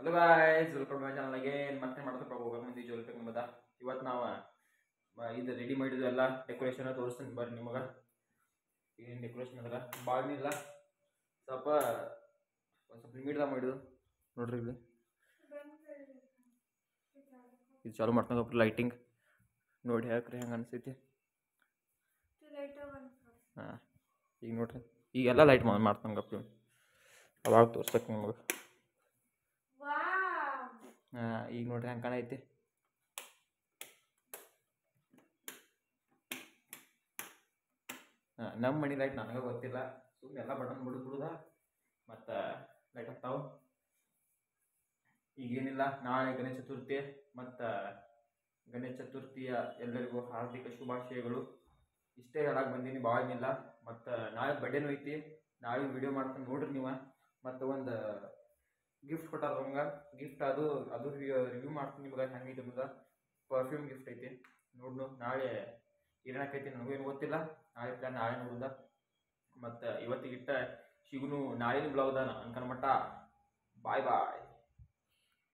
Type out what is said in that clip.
Hello guys, welcome to my ಚಾನಲ್ಗೆ ಮತ್ತೆ ಮಾಡ್ತಾ ಹೋಗೋಕೆ ಮುಂದೆ ಜೋಲ್ಪೆಕ್ ನಿಮ್ಮದ. ಇವತ್ತು ನಾವು ಇದು ರೆಡಿ ಮಾಡಿದ್ವಿ ಎಲ್ಲ ಡೆಕೋರೇಷನ್ ತೋರಿಸ್ತೀನಿ ಬರ್ರಿ ನಿಮಗೆ. ಏನು ಡೆಕೋರೇಷನ್ ಅದಲ್ಲ ಭಾಳನಿಲ್ಲ, ಸ್ವಲ್ಪ ಲಿಮಿಟ್ದಾಗ ಮಾಡಿದ್ದು ನೋಡ್ರಿ. ಇಲ್ಲಿ ಇದು ಚಾಲು ಮಾಡ್ಕೊಂಡು ಲೈಟಿಂಗ್ ನೋಡಿ ಹಾಕ್ರಿ ಹೆಂಗೆ ಅನಿಸೈತಿ. ಹಾಂ, ಈಗ ನೋಡ್ರಿ ಈಗೆಲ್ಲ ಲೈಟ್ ಮಾಡ್ತಂಗಪ್ಪ ಅವಾಗ ತೋರ್ಸಕ್ಕೆ ನಿಮಗೆ. ಹಾಂ, ಈಗ ನೋಡ್ರಿ ಹೆಂಗೆ ಕಾಣೈತಿ. ಹಾಂ, ನಮ್ಮ ಮನೆ ಲೈಟ್ ನನಗೆ ಗೊತ್ತಿಲ್ಲ, ಸುಮ್ಮನೆ ಎಲ್ಲ ಬಟನ್ ಬಿಡುದ ಮತ್ತು ಲೈಟ್ ಆಗ್ತಾವೆ. ಈಗೇನಿಲ್ಲ, ನಾಳೆ ಗಣೇಶ ಚತುರ್ಥಿ ಮತ್ತು ಗಣೇಶ ಚತುರ್ಥಿಯ ಎಲ್ಲರಿಗೂ ಹಾರ್ದಿಕ ಶುಭಾಶಯಗಳು. ಇಷ್ಟೇ ಹೇಳಕ್ಕೆ ಬಂದೀನಿ, ಭಾಳ ಏನಿಲ್ಲ. ಮತ್ತು ನಾಳೆ ಬರ್ಡೇನೂ ಐತಿ, ನಾಳೆ ವಿಡಿಯೋ ಮಾಡ್ಕೊಂಡು ನೋಡ್ರಿ ನೀವು. ಮತ್ತು ಒಂದು ಗಿಫ್ಟ್ ಕೊಟ್ಟಾರ ಹಂಗೆ, ಗಿಫ್ಟ್ ಅದು ರಿವ್ಯೂ ಮಾಡ್ತೀನಿ ನಿಮ್ಗೆ ಹೆಂಗೈತೆ ನಿಮ್ಗೆ. ಪರ್ಫ್ಯೂಮ್ ಗಿಫ್ಟ್ ಐತಿ, ನೋಡ್ನು ನಾಳೆ ಏನಾಕೈತಿ ನನಗೂ ಏನು ಗೊತ್ತಿಲ್ಲ. ನಾಳೆ ಪ್ಲಾನ್ ನಾಳೆ ನೋಡುದ. ಮತ್ತು ಇವತ್ತಿಗಿಟ್ಟ ಸಿಗುನು ನಾಳಿನ ಬ್ಲಾಗ್ದ ಅನ್ಕೊಂಡ್ಮಟ್ಟ. ಬಾಯ್ ಬಾಯ್.